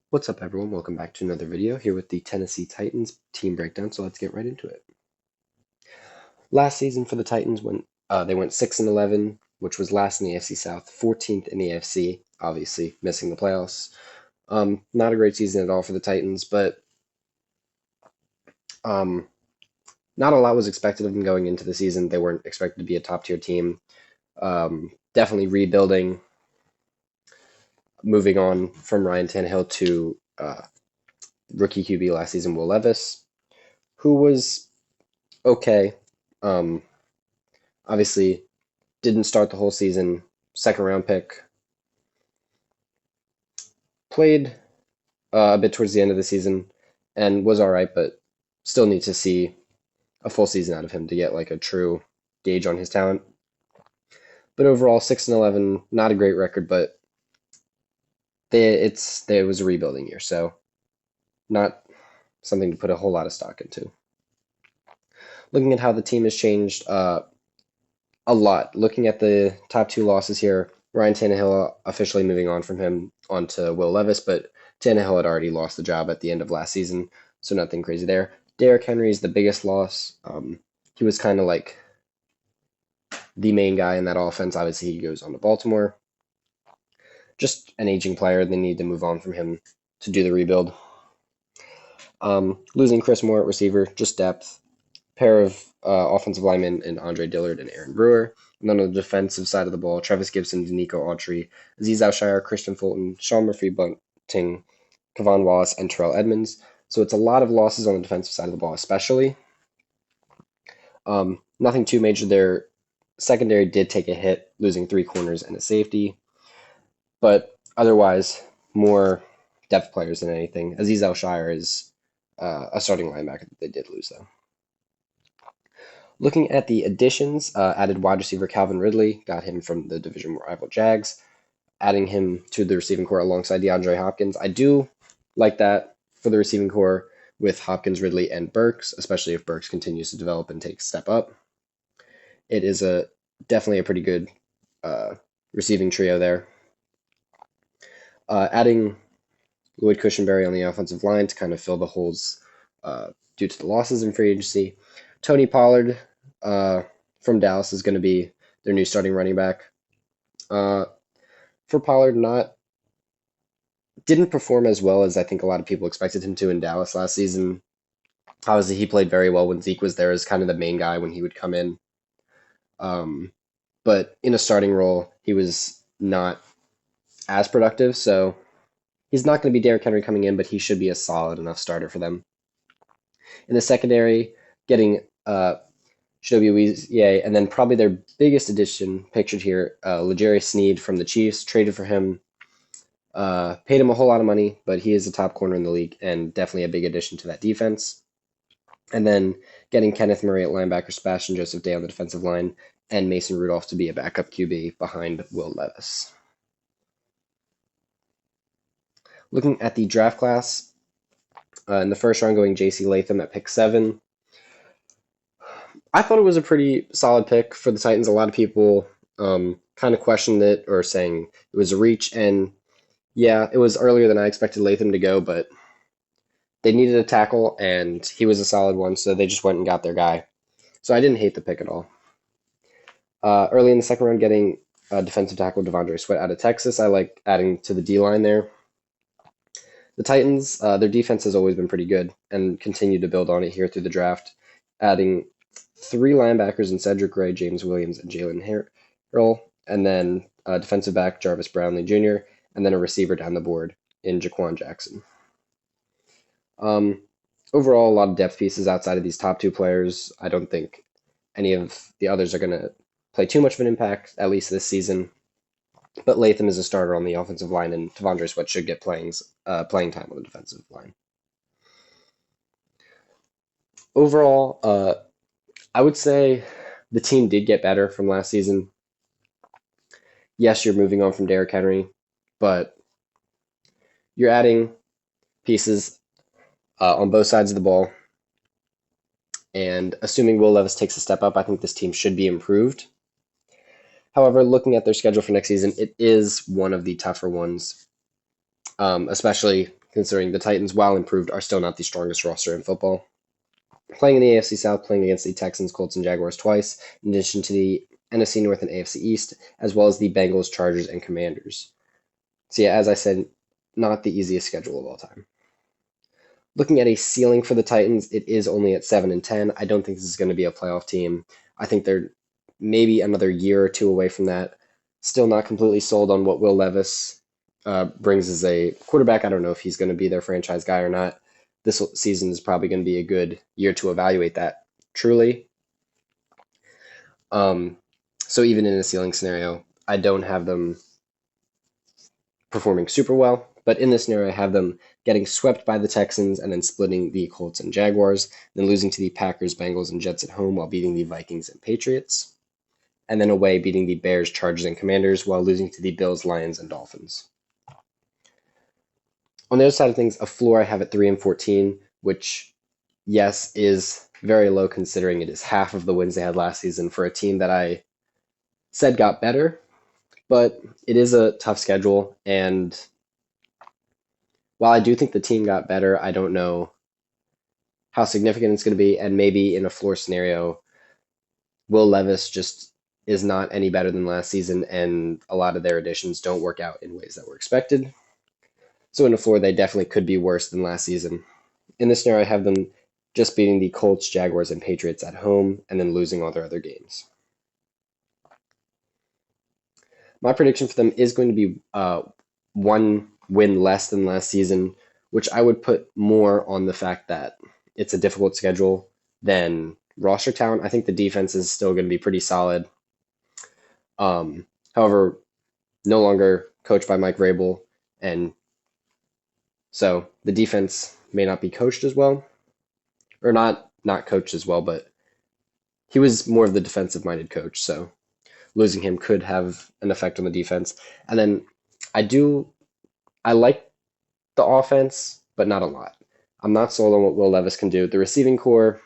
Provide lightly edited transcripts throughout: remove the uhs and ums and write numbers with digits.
What's up, everyone? Welcome back to another video here with the Tennessee Titans team breakdown. So let's get right into it. Last season for the Titans, they went 6-11, which was last in the AFC South, 14th in the AFC, obviously missing the playoffs. Not a great season at all for the Titans, but um, not a lot was expected of them going into the season. They weren't expected to be a top tier team. Definitely rebuilding, moving on from Ryan Tannehill to rookie QB last season, Will Levis, who was okay. Um, Obviously, didn't start the whole season. Second round pick. Played a bit towards the end of the season and was all right, but still need to see a full season out of him to get like a true gauge on his talent. But overall, 6-11, not a great record, but it was a rebuilding year, so not something to put a whole lot of stock into. Looking at how the team has changed, a lot. Looking at the top two losses here, Ryan Tannehill officially moving on from him onto Will Levis, but Tannehill had already lost the job at the end of last season, so nothing crazy there. Derrick Henry is the biggest loss. He was kind of like the main guy in that offense. Obviously, he goes on to Baltimore. Just an aging player. They need to move on from him to do the rebuild. Losing Chris Moore at receiver, just depth. Pair of offensive linemen in Andre Dillard and Aaron Brewer. And then on the defensive side of the ball, Travis Gibson, Denico Autry, Azeez Al-Shaair, Christian Fulton, Sean Murphy-Bunting, Kevon Wallace, and Terrell Edmunds. So it's a lot of losses on the defensive side of the ball, especially. Nothing too major there. Secondary did take a hit, losing 3 corners and a safety. But otherwise, more depth players than anything. Azeez Al-Shaair is a starting linebacker that they did lose, though. Looking at the additions, added wide receiver Calvin Ridley, got him from the division rival Jags, adding him to the receiving core alongside DeAndre Hopkins. I do like that for the receiving core with Hopkins, Ridley, and Burks, especially if Burks continues to develop and take a step up. It is definitely a pretty good receiving trio there. Adding Lloyd Cushenberry on the offensive line to kind of fill the holes due to the losses in free agency. Tony Pollard from Dallas is going to be their new starting running back. For Pollard, didn't perform as well as I think a lot of people expected him to in Dallas last season. Obviously, he played very well when Zeke was there as kind of the main guy when he would come in. But in a starting role, he was not as productive. So he's not going to be Derrick Henry coming in, but he should be a solid enough starter for them. In the secondary, getting Shinobi Uwizeye, and then probably their biggest addition pictured here, L'Jarius Sneed from the Chiefs, traded for him, paid him a whole lot of money, but he is a top corner in the league and definitely a big addition to that defense. And then getting Kenneth Murray at linebacker, Sebastian Joseph Day on the defensive line, and Mason Rudolph to be a backup QB behind Will Levis. Looking at the draft class, in the first round going J.C. Latham at pick 7. I thought it was a pretty solid pick for the Titans. A lot of people kind of questioned it or saying it was a reach, and yeah, it was earlier than I expected Latham to go, but they needed a tackle, and he was a solid one, so they just went and got their guy. So I didn't hate the pick at all. Early in the second round, getting defensive tackle Devondre Sweat out of Texas. I like adding to the D-line there. The Titans, their defense has always been pretty good and continue to build on it here through the draft, adding 3 linebackers in Cedric Gray, James Williams, and Jalen Harrell, and then defensive back Jarvis Brownlee Jr., and then a receiver down the board in Jaquan Jackson. Overall, a lot of depth pieces outside of these top 2 players. I don't think any of the others are going to play too much of an impact, at least this season. But Latham is a starter on the offensive line, and Devondre Sweat should get playing time on the defensive line. Overall, I would say the team did get better from last season. Yes, you're moving on from Derrick Henry, but you're adding pieces on both sides of the ball. And assuming Will Levis takes a step up, I think this team should be improved. However, looking at their schedule for next season, it is one of the tougher ones, especially considering the Titans, while improved, are still not the strongest roster in football. Playing in the AFC South, playing against the Texans, Colts, and Jaguars twice, in addition to the NFC North and AFC East, as well as the Bengals, Chargers, and Commanders. So yeah, as I said, not the easiest schedule of all time. Looking at a ceiling for the Titans, it is only at 7-10. I don't think this is going to be a playoff team. I think they're maybe another year or two away from that. Still not completely sold on what Will Levis brings as a quarterback. I don't know if he's going to be their franchise guy or not. This season is probably going to be a good year to evaluate that truly. So even in a ceiling scenario, I don't have them performing super well. But in this scenario, I have them getting swept by the Texans and then splitting the Colts and Jaguars, then losing to the Packers, Bengals, and Jets at home while beating the Vikings and Patriots, and then away beating the Bears, Chargers, and Commanders while losing to the Bills, Lions, and Dolphins. On the other side of things, a floor I have at 3-14, which, yes, is very low considering it is half of the wins they had last season for a team that I said got better, but it is a tough schedule, and while I do think the team got better, I don't know how significant it's going to be, and maybe in a floor scenario, Will Levis just is not any better than last season, and a lot of their additions don't work out in ways that were expected. So in a floor, they definitely could be worse than last season. In this scenario, I have them just beating the Colts, Jaguars, and Patriots at home, and then losing all their other games. My prediction for them is going to be one win less than last season, which I would put more on the fact that it's a difficult schedule than roster talent. I think the defense is still going to be pretty solid. However, no longer coached by Mike Vrabel, and so the defense may not be coached as well, or not coached as well, but he was more of the defensive-minded coach, so losing him could have an effect on the defense. And then I like the offense, but not a lot. I'm not sold on what Will Levis can do. The receiving core,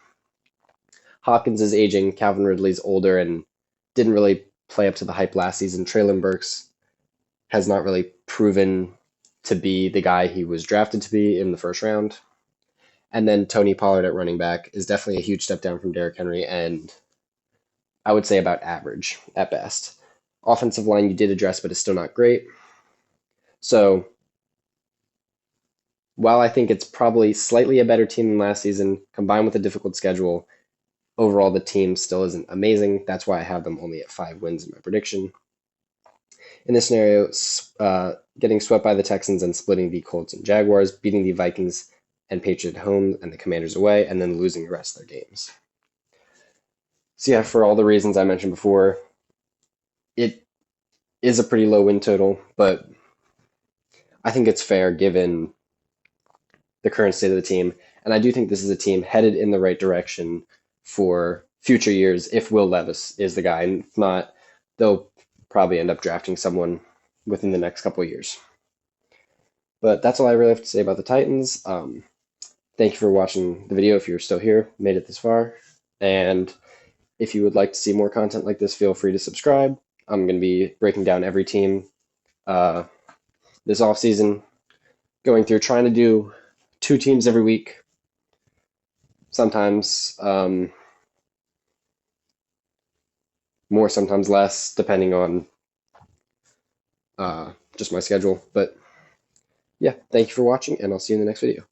Hopkins is aging, Calvin Ridley's older and didn't really play up to the hype last season. Treylon Burks has not really proven to be the guy he was drafted to be in the first round. And then Tony Pollard at running back is definitely a huge step down from Derrick Henry, and I would say about average at best. Offensive line you did address, but it's still not great. So while I think it's probably slightly a better team than last season, combined with a difficult schedule, overall the team still isn't amazing. That's why I have them only at 5 wins in my prediction. In this scenario, getting swept by the Texans and splitting the Colts and Jaguars, beating the Vikings and Patriots at home and the Commanders away, and then losing the rest of their games. So yeah, for all the reasons I mentioned before, it is a pretty low win total, but I think it's fair given the current state of the team. And I do think this is a team headed in the right direction for future years if Will Levis is the guy. And if not, they'll probably end up drafting someone within the next couple of years. But that's all I really have to say about the Titans. Thank you for watching the video if you're still here, made it this far. And if you would like to see more content like this, feel free to subscribe. I'm going to be breaking down every team this offseason, going through trying to do 2 teams every week, sometimes more, sometimes less, depending on just my schedule. But yeah, thank you for watching, and I'll see you in the next video.